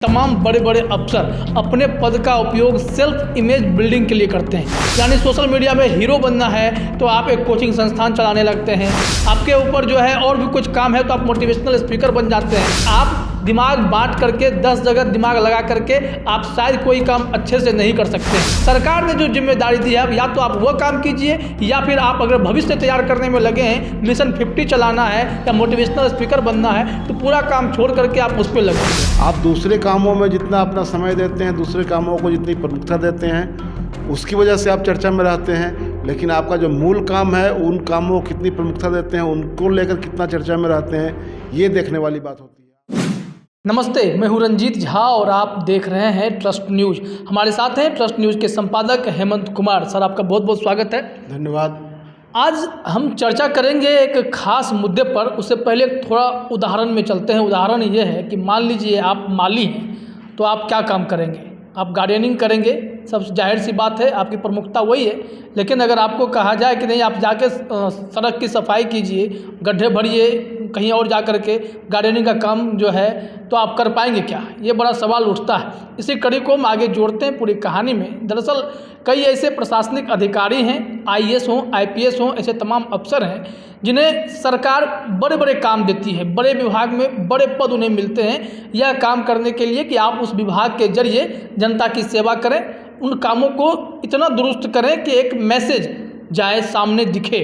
तमाम बड़े बड़े अफसर अपने पद का उपयोग सेल्फ इमेज बिल्डिंग के लिए करते हैं। यानी सोशल मीडिया में हीरो बनना है तो आप एक कोचिंग संस्थान चलाने लगते हैं, आपके ऊपर जो है और भी कुछ काम है तो आप मोटिवेशनल स्पीकर बन जाते हैं। आप दिमाग बांट करके 10 जगह दिमाग लगा करके आप शायद कोई काम अच्छे से नहीं कर सकते हैं। सरकार ने जो जिम्मेदारी दी है या तो आप वो काम कीजिए या फिर आप अगर भविष्य तैयार करने में लगे हैं, मिशन 50 चलाना है या मोटिवेशनल स्पीकर बनना है तो पूरा काम छोड़ करके आप उस पर लगे। आप दूसरे कामों में जितना अपना समय देते हैं, दूसरे कामों को जितनी प्रमुखता देते हैं, उसकी वजह से आप चर्चा में रहते हैं। लेकिन आपका जो मूल काम है उन कामों को कितनी प्रमुखता देते हैं, उनको लेकर कितना चर्चा में रहते हैं, ये देखने वाली बात होती है। नमस्ते, मैं हूं रंजीत झा और आप देख रहे हैं ट्रस्ट न्यूज। हमारे साथ हैं ट्रस्ट न्यूज के संपादक हेमंत कुमार। सर, आपका बहुत बहुत स्वागत है। धन्यवाद। आज हम चर्चा करेंगे एक खास मुद्दे पर। उससे पहले थोड़ा उदाहरण में चलते हैं। उदाहरण ये है कि मान लीजिए आप माली हैं तो आप क्या काम करेंगे? आप गार्डनिंग करेंगे, सब जाहिर सी बात है, आपकी प्रमुखता वही है। लेकिन अगर आपको कहा जाए कि नहीं, आप जाके सड़क की सफाई कीजिए, गड्ढे भरिए, कहीं और जा कर के गार्डनिंग का काम जो है, तो आप कर पाएंगे क्या? ये बड़ा सवाल उठता है। इसी कड़ी को हम आगे जोड़ते हैं पूरी कहानी में। दरअसल कई ऐसे प्रशासनिक अधिकारी हैं, आईएएस हों, आईपीएस हों, ऐसे तमाम अफसर हैं जिन्हें सरकार बड़े बड़े काम देती है, बड़े विभाग में बड़े पद उन्हें मिलते हैं यह काम करने के लिए कि आप उस विभाग के जरिए जनता की सेवा करें, उन कामों को इतना दुरुस्त करें कि एक मैसेज जाए, सामने दिखे।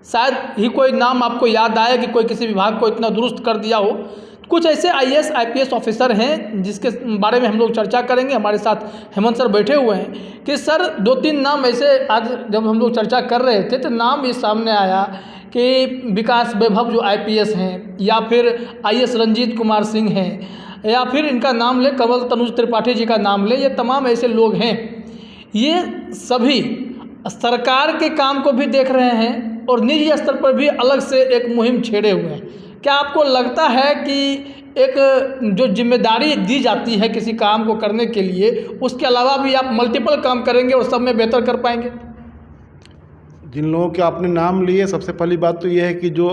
शायद ही कोई नाम आपको याद आए कि कोई किसी विभाग को इतना दुरुस्त कर दिया हो। कुछ ऐसे आईएएस आईपीएस ऑफिसर हैं जिसके बारे में हम लोग चर्चा करेंगे। हमारे साथ हेमंत सर बैठे हुए हैं कि सर 2-3 नाम ऐसे आज जब हम लोग चर्चा कर रहे थे तो नाम ये सामने आया कि विकास वैभव जो आईपीएस हैं, या फिर आईएएस रंजीत कुमार सिंह हैं, या फिर इनका नाम ले कमल तनुज त्रिपाठी जी का नाम ले। ये तमाम ऐसे लोग हैं, ये सभी सरकार के काम को भी देख रहे हैं और निजी स्तर पर भी अलग से एक मुहिम छेड़े हुए हैं। क्या आपको लगता है कि एक जो जिम्मेदारी दी जाती है किसी काम को करने के लिए, उसके अलावा भी आप मल्टीपल काम करेंगे और सब में बेहतर कर पाएंगे? जिन लोगों के आपने नाम लिए, सबसे पहली बात तो यह है कि जो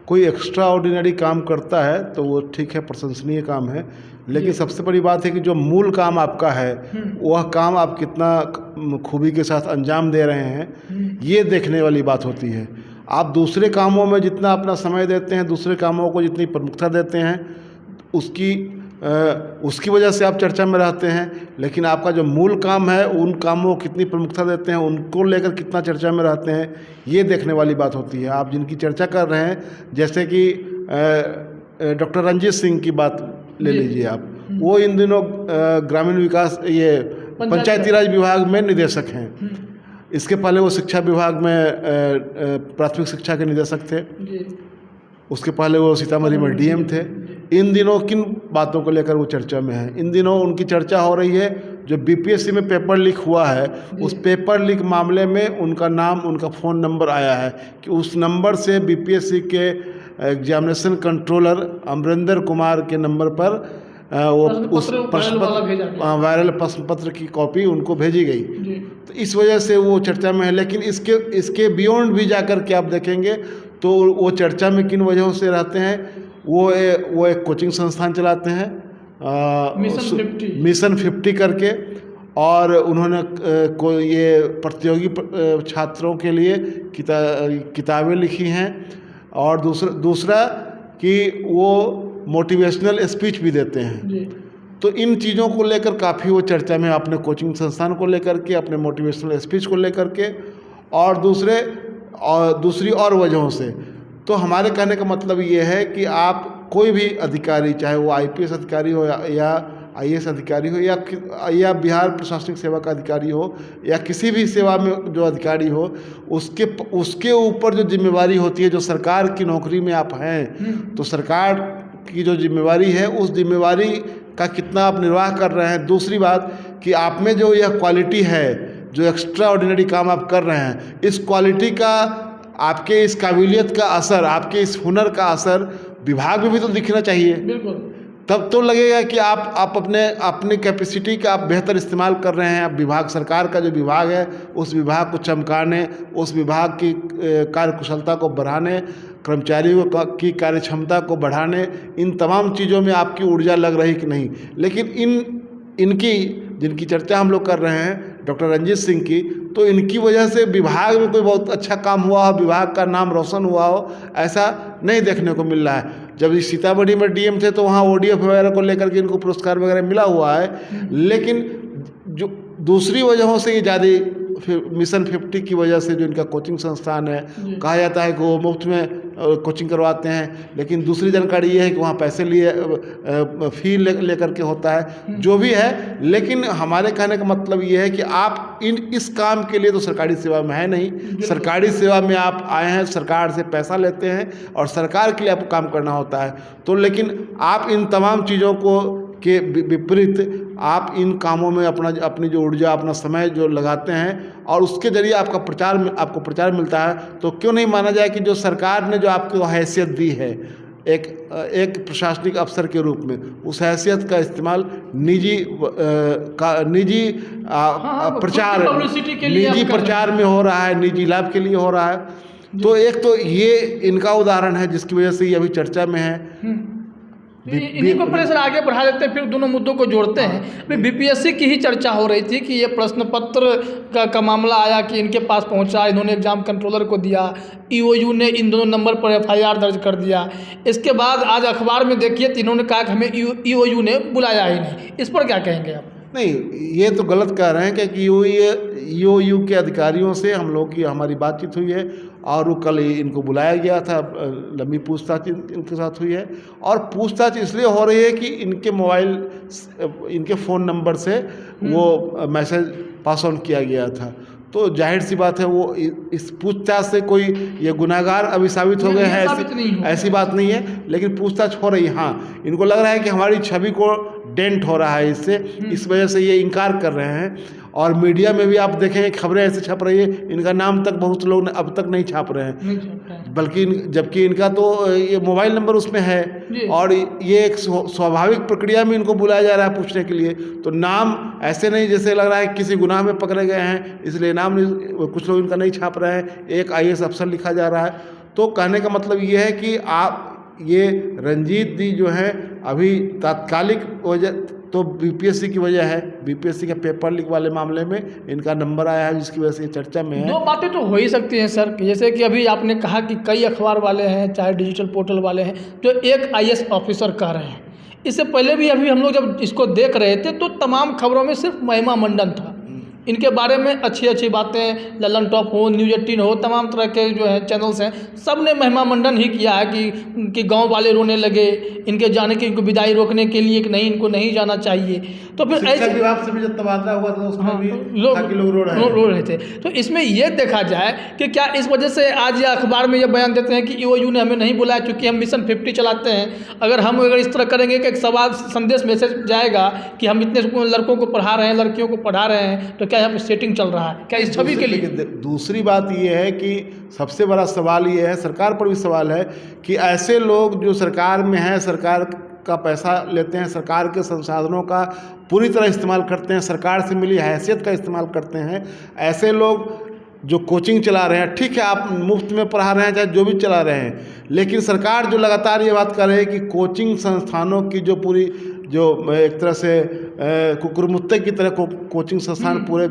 कोई एक्स्ट्रा ऑर्डिनरी काम करता है तो वो ठीक है, प्रशंसनीय काम है। लेकिन सबसे बड़ी बात है कि जो मूल काम आपका है वह काम आप कितना खूबी के साथ अंजाम दे रहे हैं, ये देखने वाली बात होती है। आप दूसरे कामों में जितना अपना समय देते हैं, दूसरे कामों को जितनी प्रमुखता देते हैं, उसकी वजह से आप चर्चा में रहते हैं। लेकिन आपका जो मूल काम है उन कामों को कितनी प्रमुखता देते हैं, उनको लेकर कितना चर्चा में रहते हैं, ये देखने वाली बात होती है। आप जिनकी चर्चा कर रहे हैं, जैसे कि डॉक्टर रंजीत सिंह की बात ले लीजिए आप, वो इन दिनों ग्रामीण विकास ये पंचायती राज विभाग में निदेशक हैं। इसके पहले वो शिक्षा विभाग में प्राथमिक शिक्षा के निदेशक थे। उसके पहले वो सीतामढ़ी में डीएम थे। इन दिनों किन बातों को लेकर वो चर्चा में है? इन दिनों उनकी चर्चा हो रही है जो बीपीएससी में पेपर लीक हुआ है, उस पेपर लीक मामले में उनका नाम, उनका फ़ोन नंबर आया है कि उस नंबर से बीपीएससी के एग्जामिनेशन कंट्रोलर अमरिंदर कुमार के नंबर पर वो उस वायरल प्रश्न पत्र की कॉपी उनको भेजी गई। तो इस वजह से वो चर्चा में है। लेकिन इसके बियॉन्ड भी जाकर के आप देखेंगे तो वो चर्चा में किन वजहों से रहते हैं। वो एक कोचिंग संस्थान चलाते हैं, मिशन 50 करके, और उन्होंने ये प्रतियोगी छात्रों के लिए किताबें लिखी हैं। और दूसरा कि वो मोटिवेशनल स्पीच भी देते हैं। तो इन चीज़ों को लेकर काफ़ी वो चर्चा में, अपने कोचिंग संस्थान को लेकर के, अपने मोटिवेशनल स्पीच को लेकर के, और दूसरी और वजहों से। तो हमारे कहने का मतलब ये है कि आप कोई भी अधिकारी, चाहे वो आईपीएस अधिकारी हो या आईएएस अधिकारी हो या बिहार प्रशासनिक सेवा का अधिकारी हो या किसी भी सेवा में जो अधिकारी हो, उसके ऊपर जो जिम्मेवारी होती है, जो सरकार की नौकरी में आप हैं, तो सरकार की जो जिम्मेवारी है उस जिम्मेवारी का कितना आप निर्वाह कर रहे हैं। दूसरी बात कि आप में जो यह क्वालिटी है, जो एक्स्ट्रा ऑर्डिनरी काम आप कर रहे हैं, इस क्वालिटी का, आपके इस काबिलियत का असर, आपके इस हुनर का असर विभाग में भी तो दिखना चाहिए। बिल्कुल। तब तो लगेगा कि आप अपनी कैपेसिटी का आप बेहतर इस्तेमाल कर रहे हैं। आप विभाग, सरकार का जो विभाग है उस विभाग को चमकाने, उस विभाग की कार्यकुशलता को बढ़ाने, कर्मचारियों की कार्य क्षमता को बढ़ाने, इन तमाम चीज़ों में आपकी ऊर्जा लग रही कि नहीं। लेकिन इनकी जिनकी चर्चा हम लोग कर रहे हैं डॉक्टर रणजीत सिंह की, तो इनकी वजह से विभाग में कोई बहुत अच्छा काम हुआ हो, विभाग का नाम रोशन हुआ हो, ऐसा नहीं देखने को मिल रहा है। जब इस सीतामढ़ी में डीएम थे तो वहाँ ओडीएफ वगैरह को लेकर के इनको पुरस्कार वगैरह मिला हुआ है। लेकिन जो दूसरी वजहों से ये ज़्यादा मिशन 50 की वजह से जो इनका कोचिंग संस्थान है, कहा जाता है कि वो मुफ्त में कोचिंग करवाते हैं, लेकिन दूसरी जानकारी ये है कि वहाँ पैसे लिए फी लेकर के होता है, जो भी है। लेकिन हमारे कहने का मतलब ये है कि आप इस काम के लिए तो सरकारी सेवा में है नहीं, सरकारी सेवा में आप आए हैं, सरकार से पैसा लेते हैं और सरकार के लिए आपको काम करना होता है। तो लेकिन आप इन तमाम चीज़ों को के विपरीत आप इन कामों में अपनी जो ऊर्जा, अपना समय जो लगाते हैं और उसके जरिए आपको प्रचार मिलता है, तो क्यों नहीं माना जाए कि जो सरकार ने जो आपको हैसियत दी है एक प्रशासनिक अफसर के रूप में, उस हैसियत का इस्तेमाल निजी प्रचार में हो रहा है, निजी लाभ के लिए हो रहा है। तो एक तो ये इनका उदाहरण है जिसकी वजह से ये अभी चर्चा में है। इन्हीं को पहले सर आगे बढ़ा देते हैं, फिर दोनों मुद्दों को जोड़ते हैं। अभी बीपीएससी की ही चर्चा हो रही थी कि ये प्रश्न पत्र का मामला आया कि इनके पास पहुंचा, इन्होंने एग्जाम कंट्रोलर को दिया, ईओयू ने इन दोनों नंबर पर एफआईआर दर्ज कर दिया। इसके बाद आज अखबार में देखिए तो इन्होंने कहा कि हमें ईओयू ने बुलाया ही नहीं। इस पर क्या कहेंगे आप? नहीं, ये तो गलत कह रहे हैं कि ईओयू के अधिकारियों से हम लोग की हमारी बातचीत हुई है और वो कल इनको बुलाया गया था, लंबी पूछताछ इनके साथ हुई है। और पूछताछ इसलिए हो रही है कि इनके मोबाइल, इनके फ़ोन नंबर से वो मैसेज पास ऑन किया गया था। तो जाहिर सी बात है वो इस पूछताछ से कोई ये गुनाहगार अभी साबित हो गए हैं, ऐसी बात नहीं है। लेकिन पूछताछ हो रही है। हाँ, इनको लग रहा है कि हमारी छवि को डेंट हो रहा है इससे, इस वजह से ये इनकार कर रहे हैं। और मीडिया में भी आप देखें खबरें ऐसे छप रही है, इनका नाम तक बहुत लोग ने अब तक नहीं छाप रहे हैं, बल्कि जबकि इनका तो ये मोबाइल नंबर उसमें है और ये एक स्वाभाविक प्रक्रिया में इनको बुलाया जा रहा है पूछने के लिए। तो नाम ऐसे नहीं जैसे लग रहा है किसी गुनाह में पकड़े गए हैं इसलिए नाम कुछ लोग इनका नहीं छाप रहे हैं, एक आईएएस अफसर लिखा जा रहा है। तो कहने का मतलब ये है कि आप ये रंजीत दी जो है अभी तात्कालिक वजह तो बीपीएससी की वजह है, बीपीएससी के पेपर लीक वाले मामले में इनका नंबर आया है जिसकी वजह से ये चर्चा में है। दो बातें तो हो ही सकती हैं सर, जैसे कि अभी आपने कहा कि कई अखबार वाले हैं चाहे डिजिटल पोर्टल वाले हैं जो एक आईएएस ऑफिसर कह रहे हैं। इससे पहले भी अभी हम लोग जब इसको देख रहे थे तो तमाम खबरों में सिर्फ महिमा मंडन था, इनके बारे में अच्छी अच्छी बातें, ललन टॉप हो, न्यूज़ 18 हो, तमाम तरह के जो है चैनल्स हैं, सब ने महिमा मंडन ही किया है कि गांव वाले रोने लगे इनके जाने की, इनको विदाई रोकने के लिए कि नहीं इनको नहीं जाना चाहिए। तो फिर ऐसे विभाग से भी जब तबादला हुआ था उसमें भी लोग रो रहे थे। तो इसमें यह देखा जाए कि क्या इस वजह से आज ये अखबार में ये बयान देते हैं कि ईओयू ने हमें नहीं बुलाया क्योंकि हम मिशन 50 चलाते हैं। अगर इस तरह करेंगे कि एक सवाल संदेश मैसेज जाएगा कि हम इतने लड़कों को पढ़ा रहे हैं, लड़कियों को पढ़ा रहे हैं, तो क्या यहाँ पे सेटिंग चल रहा है क्या इस छवि के लिए? दूसरी बात ये है कि सबसे बड़ा सवाल ये है, सरकार पर भी सवाल है कि ऐसे लोग जो सरकार में हैं, सरकार का पैसा लेते हैं, सरकार के संसाधनों का पूरी तरह इस्तेमाल करते हैं, सरकार से मिली हैसियत का इस्तेमाल करते हैं, ऐसे लोग जो कोचिंग चला रहे हैं, ठीक है आप मुफ्त में पढ़ा रहे हैं चाहे जो भी चला रहे हैं, लेकिन सरकार जो लगातार ये बात कर रही है कि कोचिंग संस्थानों की जो पूरी जो एक तरह से कुकुरमुत्ते की तरह कोचिंग संस्थान पूरे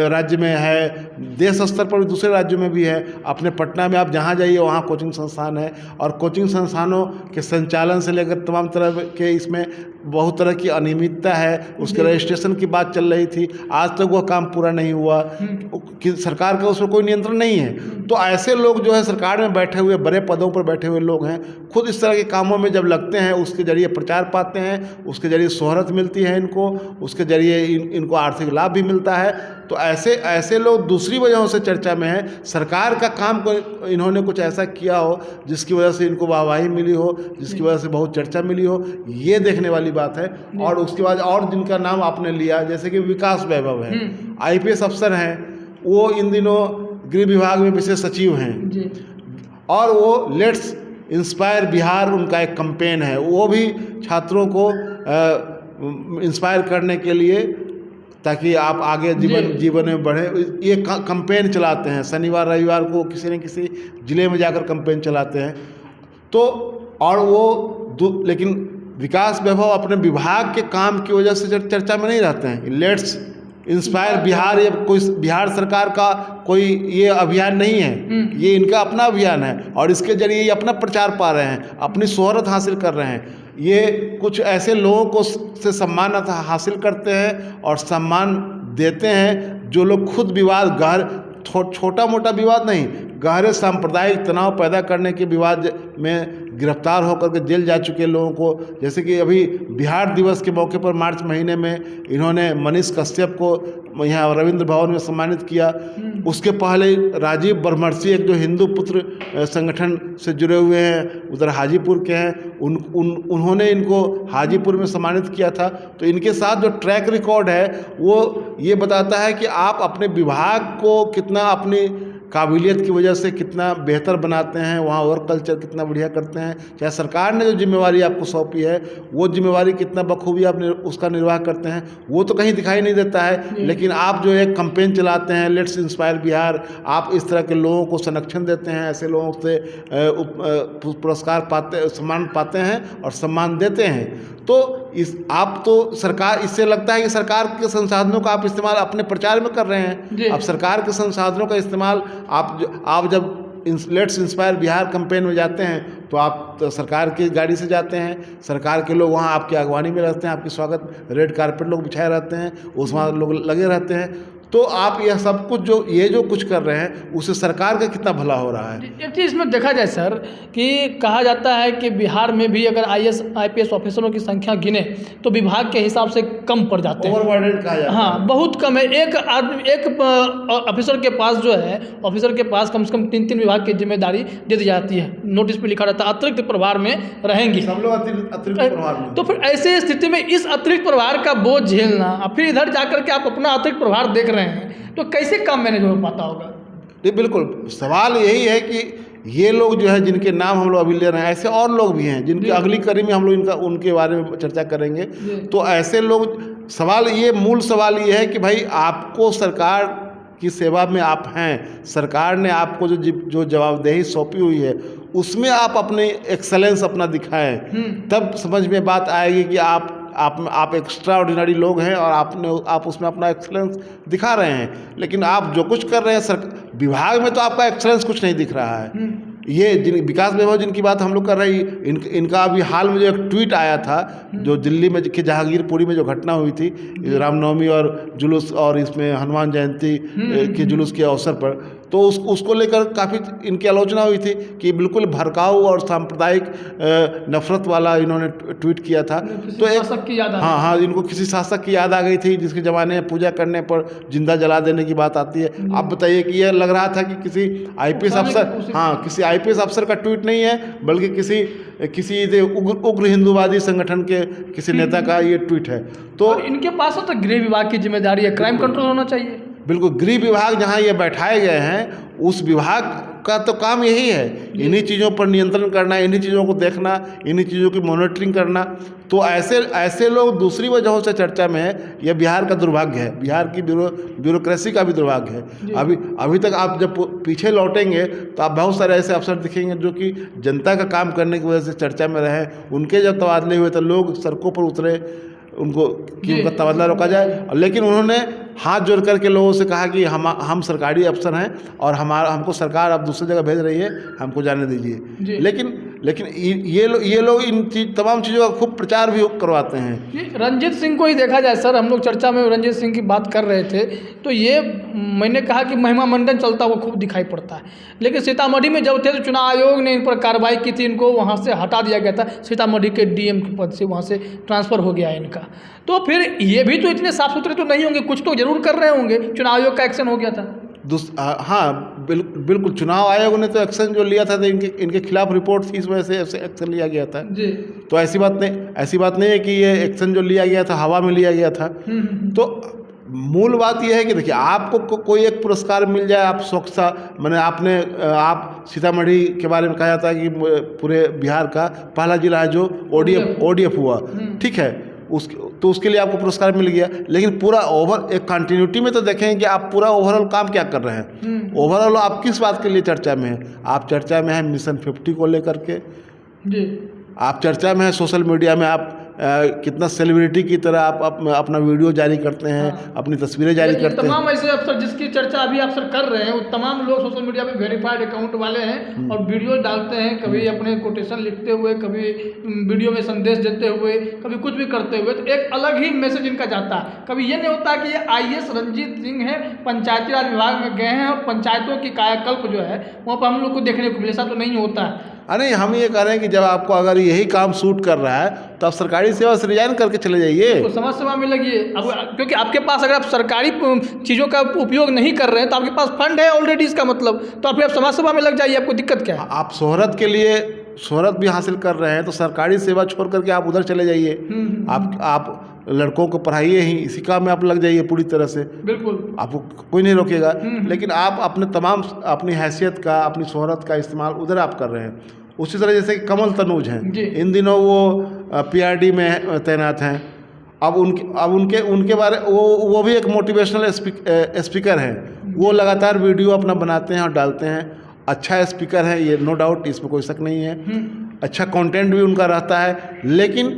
राज्य में है, देश स्तर पर भी दूसरे राज्यों में भी है। अपने पटना में आप जहाँ जाइए वहाँ कोचिंग संस्थान है और कोचिंग संस्थानों के संचालन से लेकर तमाम तरह के इसमें बहुत तरह की अनियमितता है। उसके रजिस्ट्रेशन की बात चल रही थी, आज तक वो काम पूरा नहीं हुआ कि सरकार का उसमें कोई नियंत्रण नहीं है। तो ऐसे लोग जो है सरकार में बैठे हुए बड़े पदों पर बैठे हुए लोग हैं, खुद इस तरह के कामों में जब लगते हैं उसके जरिए प्रचार पाते हैं, उसके जरिए शोहरत मिलती है इनको, उसके जरिए इनको आर्थिक लाभ भी मिलता है। तो ऐसे लोग दूसरी वजहों से चर्चा में है। सरकार का काम को इन्होंने कुछ ऐसा किया हो जिसकी वजह से इनको वाहवाही मिली हो, जिसकी वजह से बहुत चर्चा मिली हो, ये देखने वाली बात है। और उसके बाद और जिनका नाम आपने लिया जैसे कि विकास वैभव है, आईपीएस अफसर हैं, वो इन दिनों गृह विभाग में विशेष सचिव हैं और वो लेट्स इंस्पायर बिहार उनका एक कैंपेन है, वो भी छात्रों को इंस्पायर करने के लिए, ताकि आप आगे जीवन में बढ़े, ये कैंपेन चलाते हैं। शनिवार रविवार को किसी न किसी ज़िले में जाकर कैंपेन चलाते हैं। तो और वो लेकिन विकास वैभव अपने विभाग के काम की वजह से चर्चा में नहीं रहते हैं। लेट्स इंस्पायर बिहार, ये कोई बिहार सरकार का कोई ये अभियान नहीं है, ये इनका अपना अभियान है और इसके जरिए ये अपना प्रचार पा रहे हैं, अपनी शोहरत हासिल कर रहे हैं। ये कुछ ऐसे लोगों को से सम्मान हासिल करते हैं और सम्मान देते हैं जो लोग खुद विवाद छोटा मोटा विवाद नहीं, गहरे सांप्रदायिक तनाव पैदा करने के विवाद में गिरफ्तार होकर के जेल जा चुके लोगों को, जैसे कि अभी बिहार दिवस के मौके पर मार्च महीने में इन्होंने मनीष कश्यप को यहाँ रविंद्र भवन में सम्मानित किया। उसके पहले राजीव बरमर्सी, एक जो हिंदू पुत्र संगठन से जुड़े हुए हैं, उधर हाजीपुर के हैं, उन्होंने इनको हाजीपुर में सम्मानित किया था। तो इनके साथ जो ट्रैक रिकॉर्ड है वो ये बताता है कि आप अपने विभाग को कितना अपनी काबिलियत की वजह से कितना बेहतर बनाते हैं, वहाँ वर्क कल्चर कितना बढ़िया करते हैं। चाहे सरकार ने जो जिम्मेवारी आपको सौंपी है वो जिम्मेवारी कितना बखूबी आप उसका निर्वाह करते हैं, वो तो कहीं दिखाई नहीं देता है। लेकिन आप जो एक कैंपेन चलाते हैं, लेट्स इंस्पायर बिहार, आप इस तरह के लोगों को संरक्षण देते हैं, ऐसे लोगों से पुरस्कार पाते, सम्मान पाते हैं और सम्मान देते हैं। तो आप तो सरकार, इससे लगता है कि सरकार के संसाधनों का आप इस्तेमाल अपने प्रचार में कर रहे हैं। अब सरकार के संसाधनों का इस्तेमाल आप जब लेट्स इंस्पायर बिहार कैंपेन में जाते हैं तो आप तो सरकार की गाड़ी से जाते हैं, सरकार के लोग वहाँ आपकी अगवानी में रहते हैं, आपकी स्वागत रेड कारपेट लोग बिछाए रहते हैं, उसमें लोग लगे रहते हैं। तो आप यह सब कुछ जो कुछ कर रहे हैं उससे सरकार का कितना भला हो रहा है। एक चीज़ इसमें देखा जाए सर कि कहा जाता है कि बिहार में भी अगर IAS ऑफिसरों की संख्या गिने तो विभाग के हिसाब से कम पड़ जाते हैं, ओवरबर्डन कहा जाता है। हाँ, बहुत कम है। एक ऑफिसर के पास जो है, ऑफिसर के पास कम से कम 3 विभाग की जिम्मेदारी दे दी जाती है, नोटिस पे लिखा रहता है अतिरिक्त प्रभार में रहेंगे सब लोग, अतिरिक्त प्रभार में। तो फिर ऐसे स्थिति में इस अतिरिक्त प्रभार का बोझ झेलना, फिर इधर जाकर के आप अपना अतिरिक्त प्रभार देख रहे हैं, तो कैसे काम मैनेज हो पाता होगा? जी बिल्कुल, सवाल यही है कि ये लोग जो है जिनके नाम हम लोग अभी ले रहे हैं, ऐसे और लोग भी हैं जिनकी अगली कड़ी में हम लोग उनके बारे में चर्चा करेंगे। तो ऐसे लोग, मूल सवाल ये है कि भाई आपको सरकार की सेवा में आप हैं, सरकार ने आपको जो जवाबदेही सौंपी हुई है उसमें आप अपने एक्सेलेंस अपना दिखाएं, तब समझ में बात आएगी कि आप एक्स्ट्रा ऑर्डिनरी लोग हैं और आप उसमें अपना एक्सेलेंस दिखा रहे हैं। लेकिन आप जो कुछ कर रहे हैं विभाग में तो आपका एक्सेलेंस कुछ नहीं दिख रहा है। ये विकास वैभव जिनकी बात हम लोग कर रहे हैं, इनका अभी हाल में जो एक ट्वीट आया था, जो दिल्ली में कि जहांगीरपुरी में जो घटना हुई थी रामनवमी और जुलूस और इसमें हनुमान जयंती के जुलूस के अवसर पर, तो उसको लेकर काफ़ी इनकी आलोचना हुई थी कि बिल्कुल भड़काऊ और सांप्रदायिक नफरत वाला इन्होंने ट्वीट किया था। तो हाँ, इनको किसी शासक की याद आ गई थी जिसके ज़माने में पूजा करने पर जिंदा जला देने की बात आती है। आप बताइए कि यह लग रहा था कि किसी IPS अफसर, हाँ, किसी IPS अफसर का ट्वीट नहीं है, बल्कि किसी उग्र हिंदूवादी संगठन के किसी नेता का ये ट्वीट है। तो इनके पास तो गृह विभाग की जिम्मेदारी है, क्राइम कंट्रोल होना चाहिए। बिल्कुल, गृह विभाग जहाँ ये बैठाए गए हैं उस विभाग का तो काम यही है, इन्हीं चीज़ों पर नियंत्रण करना, इन्हीं चीज़ों को देखना, इन्हीं चीज़ों की मॉनिटरिंग करना। तो ऐसे लोग दूसरी वजहों से चर्चा में है। यह बिहार का दुर्भाग्य है, बिहार की ब्यूरोक्रेसी का भी दुर्भाग्य है। अभी तक आप जब पीछे लौटेंगे तो आप बहुत सारे ऐसे अफसर दिखेंगे जो कि जनता का काम करने की वजह से चर्चा में रहे। उनके जब तबादले हुए तो लोग सड़कों पर उतरे उनको कि उनका तबादला रोका जाए, लेकिन उन्होंने हाथ जोड़ करके लोगों से कहा कि हम सरकारी अफसर हैं और हमको सरकार अब दूसरी जगह भेज रही है, हमको जाने दीजिए। लेकिन ये लोग तमाम चीज़ों का खूब प्रचार भी करवाते हैं। रंजीत सिंह को ही देखा जाए सर, हम लोग चर्चा में रंजीत सिंह की बात कर रहे थे, तो ये मैंने कहा कि महिमा मंडन चलता हुआ खूब दिखाई पड़ता है। लेकिन सीतामढ़ी में जब थे तो चुनाव आयोग ने इन पर कार्रवाई की थी, इनको वहाँ से हटा दिया गया था, सीतामढ़ी के DM के पद से वहाँ से ट्रांसफ़र हो गया इनका। तो फिर ये भी तो इतने साफ सुथरे तो नहीं होंगे, कुछ तो जरूर कर रहे होंगे। चुनाव आयोग का एक्शन हो गया था। हाँ बिल्कुल, चुनाव आयोग ने तो एक्शन जो लिया था तो इनके खिलाफ रिपोर्ट थी, इस वजह से एक्शन लिया गया था जी। तो ऐसी बात नहीं है कि ये एक्शन जो लिया गया था हवा में लिया गया था। तो मूल बात यह है कि देखिए आपको कोई एक पुरस्कार मिल जाए, आप स्वच्छता मैंने आप सीतामढ़ी के बारे में कहा जाता है कि पूरे बिहार का पहला जिला है जो ODF हुआ, ठीक है, तो उसके लिए आपको पुरस्कार मिल गया। लेकिन पूरा एक कंटिन्यूटी में तो देखें कि आप पूरा ओवरऑल काम क्या कर रहे हैं, ओवरऑल आप किस बात के लिए चर्चा में हैं। आप चर्चा में हैं मिशन 50 को लेकर के जी, आप चर्चा में हैं सोशल मीडिया में आप कितना सेलिब्रिटी की तरह आप अपना वीडियो जारी करते हैं, अपनी तस्वीरें जारी करते हैं। तमाम ऐसे अफसर जिसकी चर्चा अभी आप सर कर रहे हैं, वो तमाम लोग सोशल मीडिया पे वेरीफाइड अकाउंट वाले हैं और वीडियो डालते हैं, कभी अपने कोटेशन लिखते हुए, कभी वीडियो में संदेश देते हुए, कभी कुछ भी करते हुए, तो एक अलग ही मैसेज इनका जाता है। कभी ये नहीं होता कि ये IAS रंजीत सिंह है, पंचायती राज विभाग में गए हैं और पंचायतों की कायाकल्प जो है वहाँ पर हम लोग को देखने को मिले, ऐसा तो नहीं होता है। अरे हम ये कह रहे हैं कि जब आपको अगर यही काम सूट कर रहा है तो आप सरकारी सेवा से रिजाइन करके चले जाइए, तो समाज सेवा में लगिए। अब क्योंकि आपके पास अगर आप सरकारी चीज़ों का उपयोग नहीं कर रहे हैं तो आपके पास फंड है ऑलरेडी, इसका मतलब तो आप समाज सेवा में लग जाइए, आपको दिक्कत क्या है। आप शोहरत के लिए शोहरत भी हासिल कर रहे हैं तो सरकारी सेवा छोड़ करके आप उधर चले जाइए। आप लड़कों को पढ़ाइए ही, इसी काम में आप लग जाइए पूरी तरह से, बिल्कुल आपको कोई नहीं रोकेगा। लेकिन आप अपनी हैसियत का, अपनी शोहरत का इस्तेमाल उधर आप कर रहे हैं। उसी तरह जैसे कि कमल तनूज हैं, इन दिनों वो PRD में तैनात हैं। अब उनके बारे वो भी एक मोटिवेशनल स्पीकर हैं। वो लगातार वीडियो अपना बनाते हैं और डालते हैं। अच्छा स्पीकर है ये, नो डाउट, इसमें कोई शक नहीं है। अच्छा कंटेंट भी उनका रहता है। लेकिन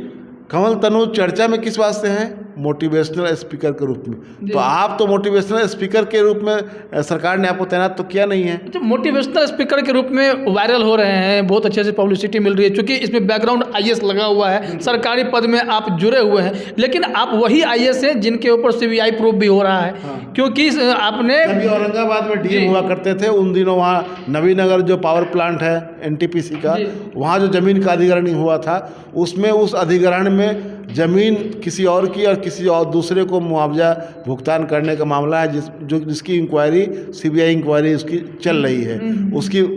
कमल तनूज चर्चा में किस वास्ते हैं? मोटिवेशनल स्पीकर के रूप में। तो आप तो मोटिवेशनल स्पीकर के रूप में सरकार ने आपको तैनात तो किया नहीं है। तो मोटिवेशनल स्पीकर के रूप में वायरल हो रहे हैं, बहुत अच्छे से पब्लिसिटी मिल रही है, क्योंकि इसमें बैकग्राउंड IAS लगा हुआ है, सरकारी पद में आप जुड़े हुए हैं। लेकिन आप वही IAS हैं जिनके ऊपर CBI प्रूफ भी हो रहा है। क्योंकि आपने अभी औरंगाबाद में DM हुआ करते थे उन दिनों, वहाँ नवीनगर जो पावर प्लांट है NTPC का, वहाँ जो जमीन का अधिग्रहण हुआ था, उसमें उस अधिग्रहण में जमीन किसी और की और किसी और दूसरे को मुआवजा भुगतान करने का मामला है, जिसकी इंक्वायरी CBI इंक्वायरी उसकी चल रही है।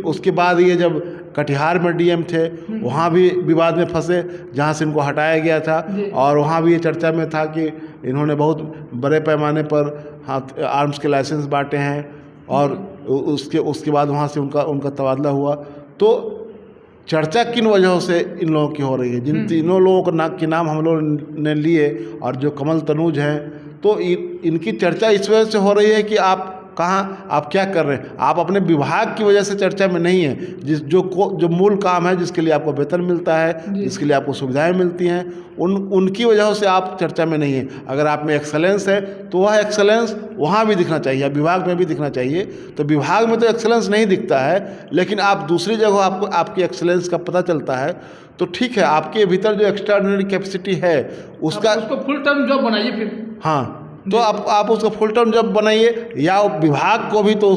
उसके बाद ये जब कटिहार में DM थे, वहाँ भी विवाद में फंसे, जहाँ से इनको हटाया गया था। और वहाँ भी ये चर्चा में था कि इन्होंने बहुत बड़े पैमाने पर आर्म्स के लाइसेंस बांटे हैं और उसके बाद वहाँ से उनका तबादला हुआ। तो चर्चा किन वजहों से इन लोगों की हो रही है? जिन तीनों लोगों के नाम हम लोगों ने लिए और जो कमल तनूज हैं, तो इनकी चर्चा इस वजह से हो रही है कि आप आप क्या कर रहे हैं। आप अपने विभाग की वजह से चर्चा में नहीं है। जो मूल काम है, जिसके लिए आपको वेतन मिलता है, जिसके लिए आपको सुविधाएं मिलती हैं, उनकी वजह से आप चर्चा में नहीं है। अगर आप में एक्सेलेंस है तो वह एक्सेलेंस वहाँ भी दिखना चाहिए, विभाग में भी दिखना चाहिए। तो विभाग में तो एक्सेलेंस नहीं दिखता है, लेकिन आप दूसरी जगह आपकी एक्सेलेंस का पता चलता है। तो ठीक है, आपके भीतर जो एक्स्ट्राऑर्डिनरी कैपेसिटी है उसको फुल टर्म जॉब बनाइए फिर। हाँ, तो आप उसको फुल टाइम जॉब बनाइए, या विभाग को भी तो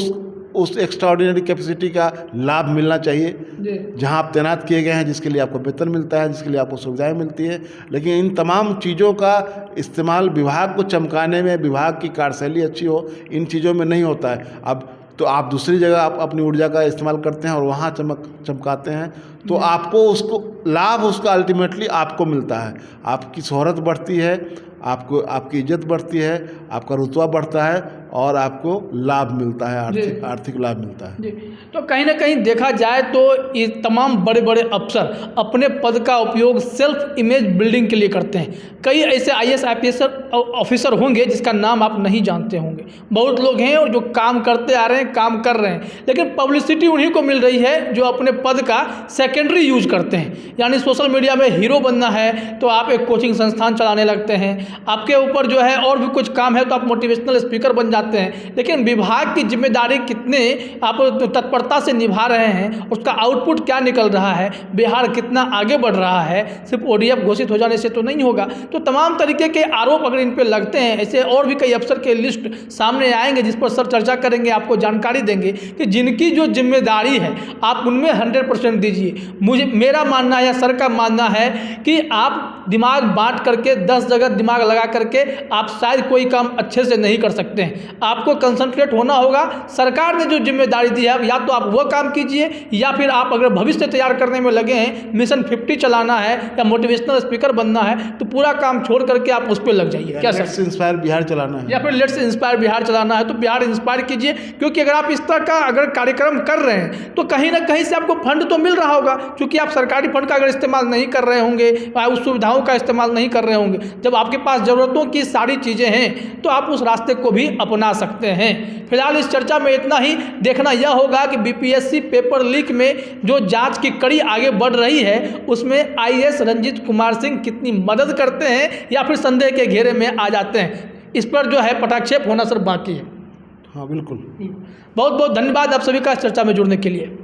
उस एक्स्ट्राऑर्डिनरी कैपेसिटी का लाभ मिलना चाहिए जहां आप तैनात किए गए हैं, जिसके लिए आपको वेतन मिलता है, जिसके लिए आपको सुविधाएं मिलती है। लेकिन इन तमाम चीज़ों का इस्तेमाल विभाग को चमकाने में, विभाग की कार्यशैली अच्छी हो, इन चीज़ों में नहीं होता है। अब तो आप दूसरी जगह आप अपनी ऊर्जा का इस्तेमाल करते हैं और वहाँ चमकाते हैं, तो आपको उसको लाभ उसका अल्टीमेटली आपको मिलता है। आपकी शोहरत बढ़ती है, आपकी इज्जत बढ़ती है, आपका रुतबा बढ़ता है और आपको लाभ मिलता है, आर्थिक लाभ मिलता है। तो कहीं ना कहीं देखा जाए तो ये तमाम बड़े बड़े अफसर अपने पद का उपयोग सेल्फ इमेज बिल्डिंग के लिए करते हैं। कई ऐसे IAS IPS ऑफिसर होंगे जिसका नाम आप नहीं जानते होंगे। बहुत लोग हैं और जो काम करते आ रहे हैं, काम कर रहे हैं, लेकिन पब्लिसिटी उन्हीं को मिल रही है जो अपने पद का सेकेंडरी यूज करते हैं। यानी सोशल मीडिया में हीरो बनना है तो आप एक कोचिंग संस्थान चलाने लगते हैं, आपके ऊपर जो है और भी कुछ काम है तो आप मोटिवेशनल स्पीकर बन जाते हैं। लेकिन विभाग की जिम्मेदारी कितने आप तत्परता से निभा रहे हैं, उसका आउटपुट क्या निकल रहा है, बिहार कितना आगे बढ़ रहा है, सिर्फ ODF घोषित हो जाने से तो नहीं होगा। तो तमाम तरीके के आरोप अगर इन पे लगते हैं, ऐसे और भी कई अफसर के लिस्ट सामने आएंगे जिस पर सर चर्चा करेंगे, आपको जानकारी देंगे कि जिनकी जो जिम्मेदारी है आप उनमें 100% दीजिए। मेरा मानना या सर का मानना है कि आप दिमाग बांट करके 10 जगह दिमाग लगा करके आप शायद कोई काम अच्छे से नहीं कर सकते हैं। आपको कंसंट्रेट होना होगा। सरकार ने जो जिम्मेदारी दी है, या तो आप वो काम कीजिए, या फिर आप अगर भविष्य तैयार करने में लगे हैं, मिशन 50 चलाना है या मोटिवेशनल स्पीकर बनना है, तो पूरा काम छोड़ करके आप उस पर लग जाइए। क्या लेट्स इंस्पायर बिहार चलाना है, या फिर लेट्स इंस्पायर बिहार चलाना है, तो बिहार इंस्पायर कीजिए। क्योंकि अगर आप इस तरह का अगर कार्यक्रम कर रहे हैं तो कहीं ना कहीं से आपको फंड तो मिल रहा होगा, क्योंकि आप सरकारी फंड का अगर इस्तेमाल नहीं कर रहे होंगे, उस सुविधाओं का इस्तेमाल नहीं कर रहे होंगे, जब आपके पास ज़रूरतों की सारी चीज़ें हैं तो आप उस रास्ते को भी अपना सकते हैं। फिलहाल इस चर्चा में इतना ही। देखना यह होगा कि बीपीएससी पेपर लीक में जो जांच की कड़ी आगे बढ़ रही है उसमें आईएएस रंजीत कुमार सिंह कितनी मदद करते हैं या फिर संदेह के घेरे में आ जाते हैं, इस पर जो है पटाक्षेप होना सर बाकी है। हाँ बिल्कुल। बहुत बहुत धन्यवाद आप सभी का इस चर्चा में जुड़ने के लिए।